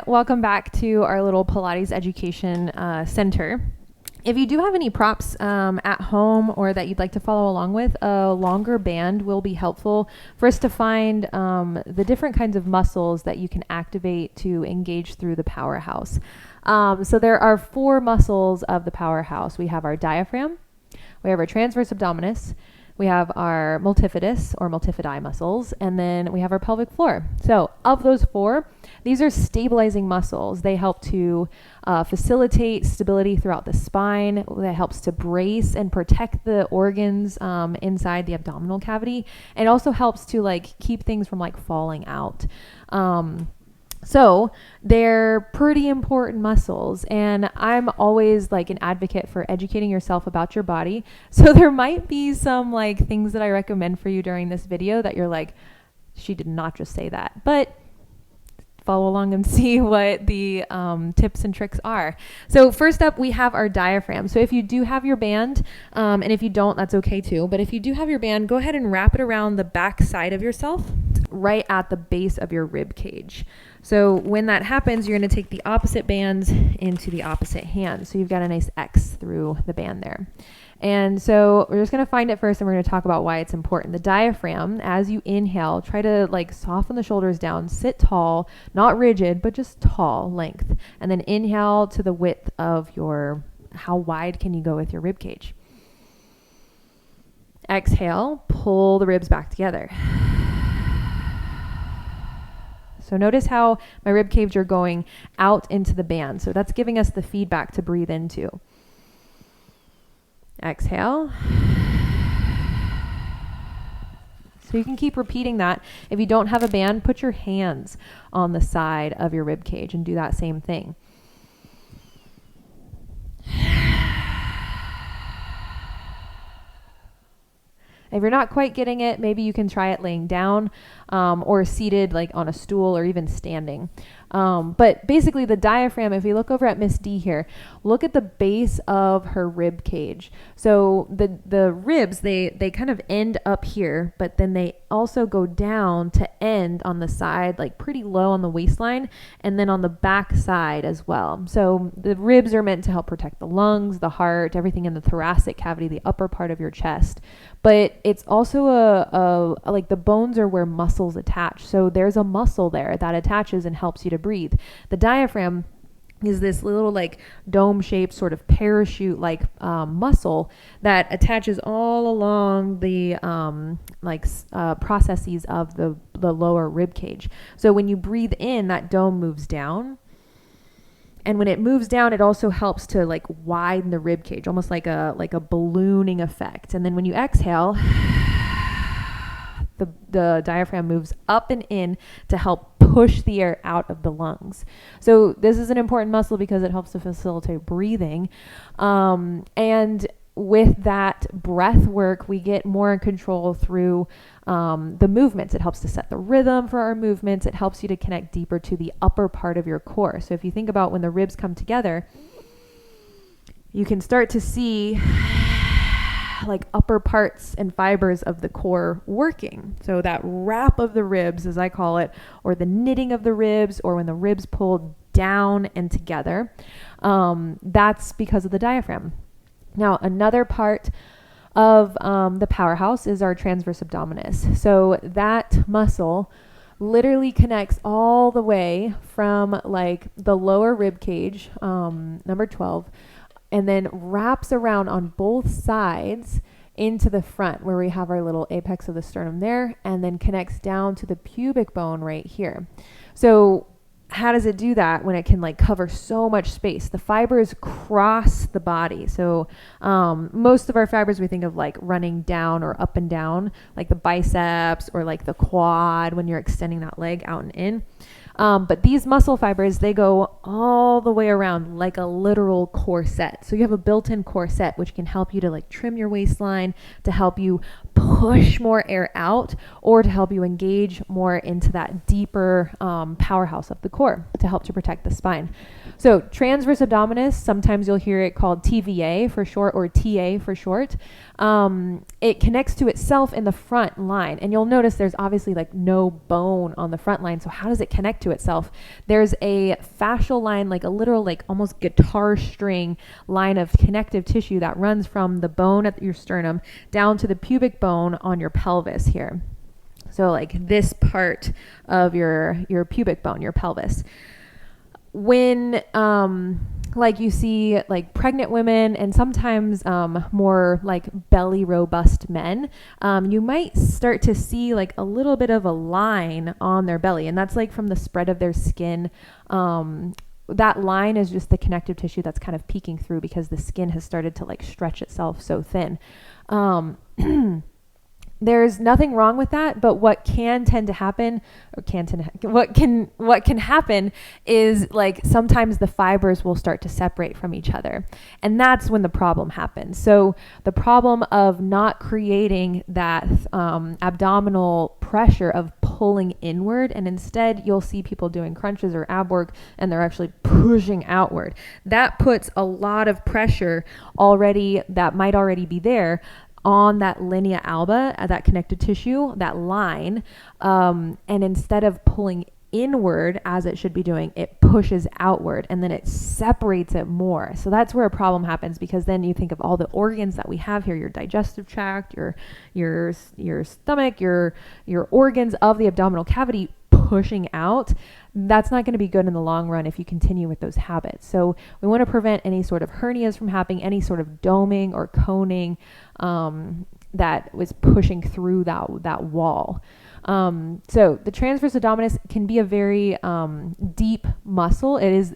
welcome back to our little Pilates education center. If you do have any props at home or that you'd like to follow along with, a longer band will be helpful for us to find the different kinds of muscles that you can activate to engage through the powerhouse. So there are 4 muscles of the powerhouse. We have our diaphragm, we have our transverse abdominis, we have our multifidus or multifidi muscles, and then we have our pelvic floor. So of those 4, these are stabilizing muscles. They help to facilitate stability throughout the spine. That helps to brace and protect the organs inside the abdominal cavity. It also helps to like keep things from like falling out. So they're pretty important muscles, and I'm always like an advocate for educating yourself about your body. So there might be some like things that I recommend for you during this video that you're like, she did not just say that, but follow along and see what the tips and tricks are. So first up, we have our diaphragm. So if you do have your band, and if you don't, that's okay too. But if you do have your band, go ahead and wrap it around the back side of yourself, right at the base of your rib cage. So when that happens, you're going to take the opposite bands into the opposite hand. So you've got a nice X through the band there. And so we're just going to find it first, and we're going to talk about why it's important. The diaphragm, as you inhale, try to like soften the shoulders down, sit tall, not rigid, but just tall length. And then inhale to the width of how wide can you go with your rib cage? Exhale, pull the ribs back together. So notice how my rib cage are going out into the band. So that's giving us the feedback to breathe into. Exhale. So you can keep repeating that. If you don't have a band, put your hands on the side of your rib cage and do that same thing. If you're not quite getting it, maybe you can try it laying down or seated like on a stool or even standing. But basically the diaphragm, if you look over at Miss D here, look at the base of her rib cage. So the ribs, they kind of end up here, but then they also go down to end on the side, like pretty low on the waistline, and then on the back side as well. So the ribs are meant to help protect the lungs, the heart, everything in the thoracic cavity, the upper part of your chest. But it's also like the bones are where muscles attach. So there's a muscle there that attaches and helps you to breathe. The diaphragm is this little like dome-shaped sort of parachute-like muscle that attaches all along the processes of the lower rib cage. So when you breathe in, that dome moves down. And when it moves down, it also helps to like widen the rib cage, almost like a ballooning effect. And then when you exhale, the diaphragm moves up and in to help push the air out of the lungs. So this is an important muscle because it helps to facilitate breathing. And with that breath work, we get more in control through the movements. It helps to set the rhythm for our movements. It helps you to connect deeper to the upper part of your core. So if you think about when the ribs come together, you can start to see like upper parts and fibers of the core working. So that wrap of the ribs, as I call it, or the knitting of the ribs, or when the ribs pull down and together, that's because of the diaphragm. Now, another part of the powerhouse is our transverse abdominis. So that muscle literally connects all the way from like the lower rib cage, number 12, and then wraps around on both sides into the front where we have our little apex of the sternum there, and then connects down to the pubic bone right here. So how does it do that when it can like cover so much space? The fibers cross the body. So most of our fibers we think of like running down or up and down, like the biceps or like the quad when you're extending that leg out and in. But these muscle fibers, they go all the way around like a literal corset. So you have a built-in corset, which can help you to like trim your waistline, to help you push more air out, or to help you engage more into that deeper powerhouse of the core to help to protect the spine. So transverse abdominis, sometimes you'll hear it called TVA for short, or TA for short. it connects to itself in the front line. And you'll notice there's obviously like no bone on the front line. So how does it connect to itself? There's a fascial line, like a literal, like almost guitar string line of connective tissue that runs from the bone at your sternum down to the pubic bone on your pelvis here. So like this part of your pubic bone, your pelvis. When, like you see like pregnant women and sometimes more like belly robust men, you might start to see like a little bit of a line on their belly, and that's like from the spread of their skin. That line is just the connective tissue that's kind of peeking through because the skin has started to like stretch itself so thin. There's nothing wrong with that, but what can tend to happen, what can happen is like sometimes the fibers will start to separate from each other, and that's when the problem happens. So the problem of not creating that abdominal pressure of pulling inward, and instead you'll see people doing crunches or ab work and they're actually pushing outward. That puts a lot of pressure already that might already be there on that linea alba, that connective tissue, that line, and instead of pulling inward as it should be doing, it pushes outward and then it separates it more. So that's where a problem happens, because then you think of all the organs that we have here, your digestive tract, your stomach, your organs of the abdominal cavity pushing out. That's not going to be good in the long run if you continue with those habits. So we want to prevent any sort of hernias from happening, any sort of doming or coning that was pushing through that wall. So the transverse abdominis can be a very deep muscle. It is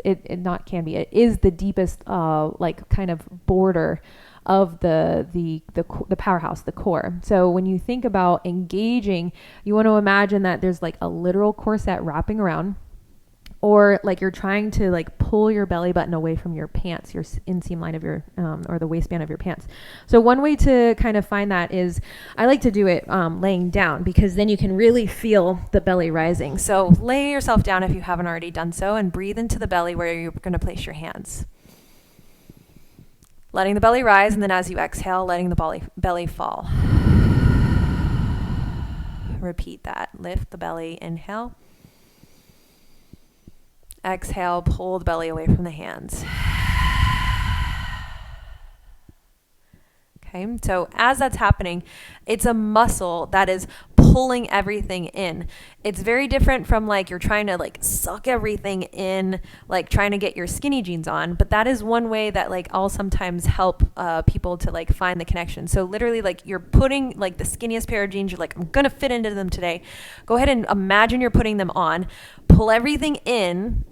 the deepest like kind of border of the powerhouse, the core. So when you think about engaging, you want to imagine that there's like a literal corset wrapping around, or like you're trying to like pull your belly button away from your pants, your inseam line of your, or the waistband of your pants. So one way to kind of find that is, I like to do it laying down, because then you can really feel the belly rising. So lay yourself down if you haven't already done so, and breathe into the belly where you're going to place your hands. Letting the belly rise, and then as you exhale, letting the belly fall. Repeat that. Lift the belly, inhale. Exhale, pull the belly away from the hands. Okay, so as that's happening, it's a muscle that is pulling everything in. It's very different from like you're trying to like suck everything in, like trying to get your skinny jeans on. But that is one way that like I'll sometimes help people to like find the connection. So literally like you're putting like the skinniest pair of jeans, you're like, I'm going to fit into them today. Go ahead and imagine you're putting them on, pull everything in,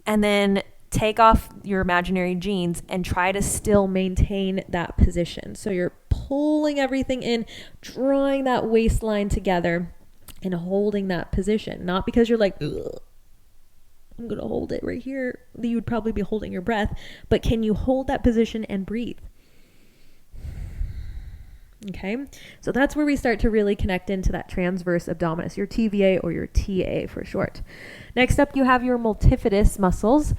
and then take off your imaginary jeans and try to still maintain that position. So you're pulling everything in, drawing that waistline together and holding that position. Not because you're like, ugh, I'm going to hold it right here. You would probably be holding your breath, but can you hold that position and breathe? Okay, so that's where we start to really connect into that transverse abdominis, your TVA or your TA for short. Next up, you have your multifidus muscles.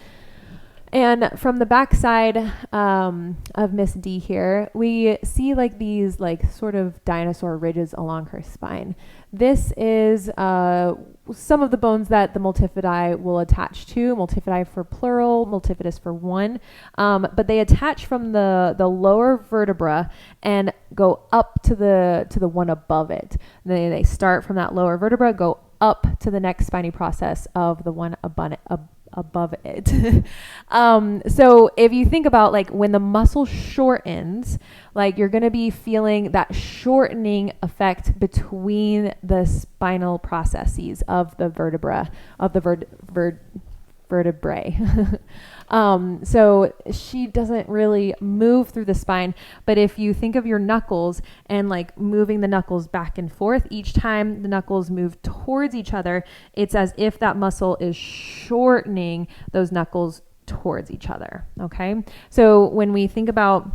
And from the back side of Miss D here, we see like these like sort of dinosaur ridges along her spine. This is some of the bones that the multifidi will attach to. Multifidi for plural, multifidus for one. But they attach from the lower vertebra and go up to the one above it. They start from that lower vertebra, go up to the next spiny process of the one above it. So if you think about like when the muscle shortens, like you're going to be feeling that shortening effect between the spinal processes of the vertebrae. So she doesn't really move through the spine, but if you think of your knuckles and like moving the knuckles back and forth, each time the knuckles move towards each other, it's as if that muscle is shortening those knuckles towards each other. Okay. So when we think about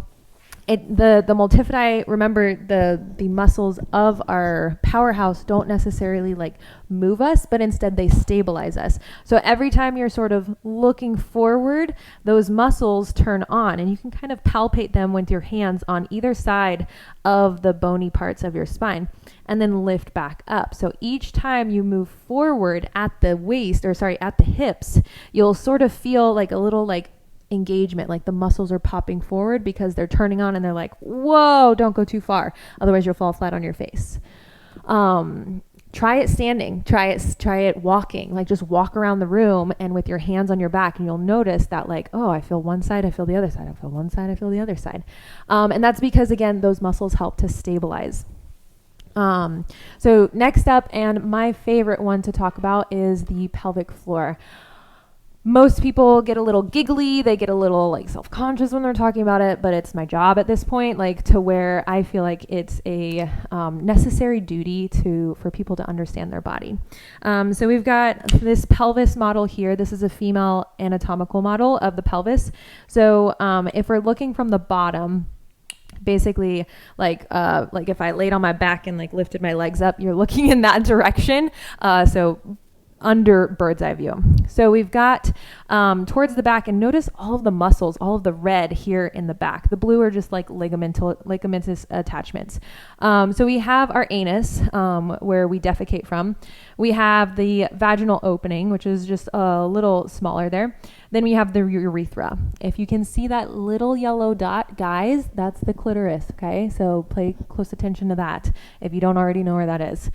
The multifidi, remember the muscles of our powerhouse don't necessarily like move us, but instead they stabilize us. So every time you're sort of looking forward, those muscles turn on, and you can kind of palpate them with your hands on either side of the bony parts of your spine, and then lift back up. So each time you move forward at the waist, or sorry, at the hips, you'll sort of feel like a little like engagement, like the muscles are popping forward because they're turning on, and they're like, whoa, don't go too far, otherwise you'll fall flat on your face. Try it standing, try it walking, like just walk around the room and with your hands on your back, and you'll notice that like, oh, I feel one side, I feel the other side, I feel one side, I feel the other side. And that's because, again, those muscles help to stabilize. So next up, and my favorite one to talk about, is the pelvic floor. Most people get a little giggly, they get a little like self-conscious when they're talking about it, but it's my job at this point, like to where I feel like it's a necessary duty for people to understand their body. So we've got this pelvis model here. This is a female anatomical model of the pelvis. So if we're looking from the bottom, basically like if I laid on my back and like lifted my legs up, you're looking in that direction. So under bird's eye view. So we've got towards the back, and notice all of the muscles, all of the red here in the back. The blue are just like ligamentous attachments. So we have our anus, where we defecate from. We have the vaginal opening, which is just a little smaller there. Then we have the urethra. If you can see that little yellow dot, guys, that's the clitoris, okay? So pay close attention to that if you don't already know where that is.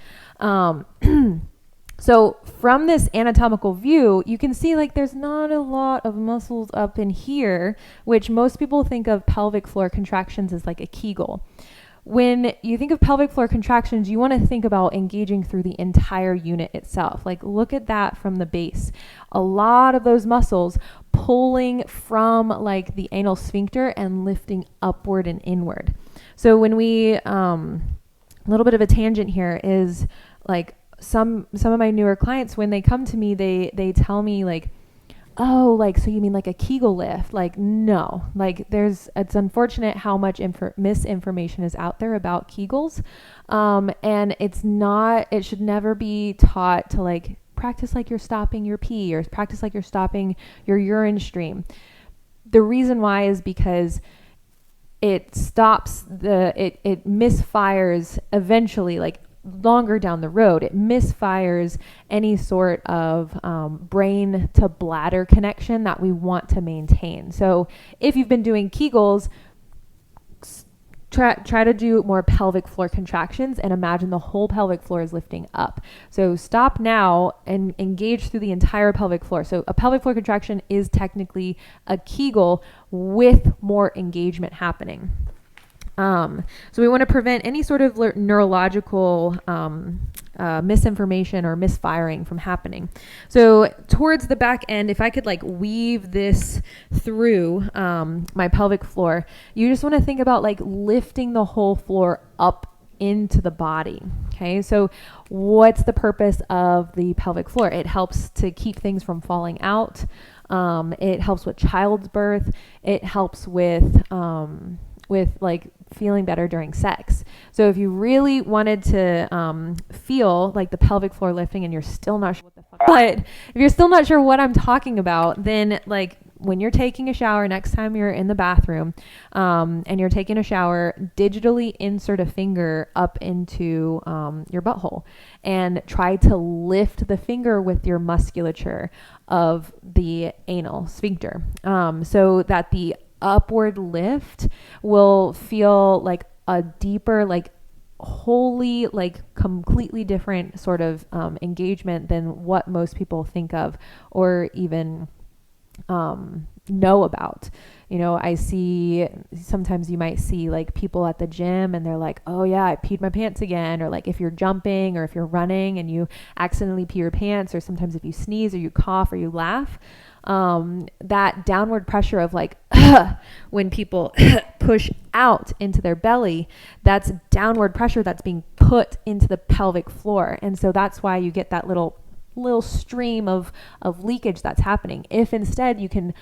So from this anatomical view, you can see like there's not a lot of muscles up in here, which most people think of pelvic floor contractions as like a Kegel. When you think of pelvic floor contractions, you want to think about engaging through the entire unit itself. Like look at that from the base. A lot of those muscles pulling from like the anal sphincter and lifting upward and inward. So when we, a little bit of a tangent here is like, some of my newer clients, when they come to me, they tell me like, oh, like, so you mean like a Kegel lift? Like, no, like it's unfortunate how much misinformation is out there about Kegels. And it should never be taught to like practice like you're stopping your pee, or practice like you're stopping your urine stream. The reason why is because it stops it misfires eventually, like longer down the road. It misfires any sort of brain to bladder connection that we want to maintain. So if you've been doing Kegels, try to do more pelvic floor contractions and imagine the whole pelvic floor is lifting up. So stop now and engage through the entire pelvic floor. So a pelvic floor contraction is technically a Kegel with more engagement happening. So we want to prevent any sort of neurological misinformation or misfiring from happening. So towards the back end, if I could like weave this through my pelvic floor, you just want to think about like lifting the whole floor up into the body. Okay, so what's the purpose of the pelvic floor? It helps to keep things from falling out. It helps with child's birth. It helps with like feeling better during sex. So if you really wanted to feel like the pelvic floor lifting and you're still not sure what the fuck, but if you're still not sure what I'm talking about, then like when you're taking a shower, next time you're in the bathroom and you're taking a shower, digitally insert a finger up into your butthole and try to lift the finger with your musculature of the anal sphincter, so that the upward lift will feel like a deeper, like wholly, like completely different sort of engagement than what most people think of or even know about. You know, sometimes you might see like people at the gym and they're like, oh yeah, I peed my pants again. Or like if you're jumping or if you're running and you accidentally pee your pants, or sometimes if you sneeze or you cough or you laugh, that downward pressure of like, when people push out into their belly, that's downward pressure that's being put into the pelvic floor. And so that's why you get that little stream of leakage that's happening. If instead you can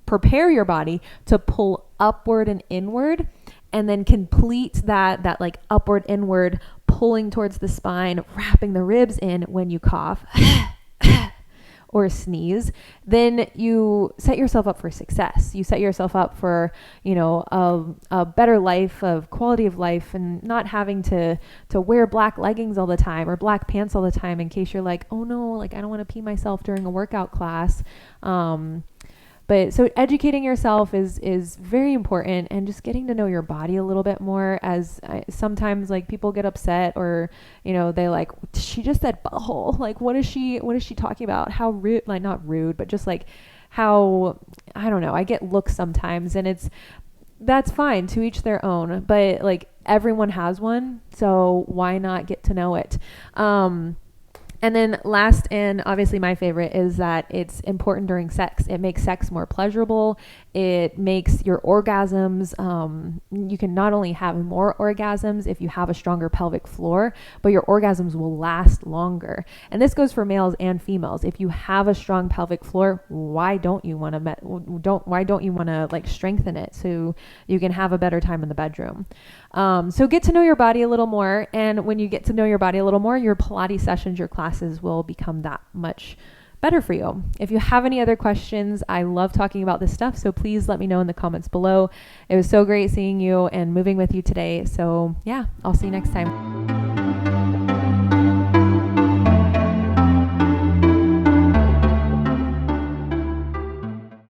prepare your body to pull upward and inward and then complete that like upward, inward, pulling towards the spine, wrapping the ribs in when you cough or sneeze, then you set yourself up for success. You set yourself up for, you know, a better life, of quality of life, and not having to wear black leggings all the time or black pants all the time in case you're like, oh no, like I don't want to pee myself during a workout class. But so educating yourself is very important, and just getting to know your body a little bit more, as sometimes like people get upset, or, you know, they like, she just said butthole. Like, what is she talking about? How rude, like not rude, but just like how, I don't know. I get looks sometimes, and that's fine, to each their own, but like everyone has one. So why not get to know it? And then last, and obviously my favorite, is that it's important during sex. It makes sex more pleasurable. It makes your orgasms, you can not only have more orgasms if you have a stronger pelvic floor, but your orgasms will last longer. And this goes for males and females. If you have a strong pelvic floor, why don't you want to like strengthen it so you can have a better time in the bedroom? So get to know your body a little more. And when you get to know your body a little more, your Pilates sessions, your classes will become that much better for you. If you have any other questions, I love talking about this stuff, so please let me know in the comments below. It was so great seeing you and moving with you today. So yeah, I'll see you next time.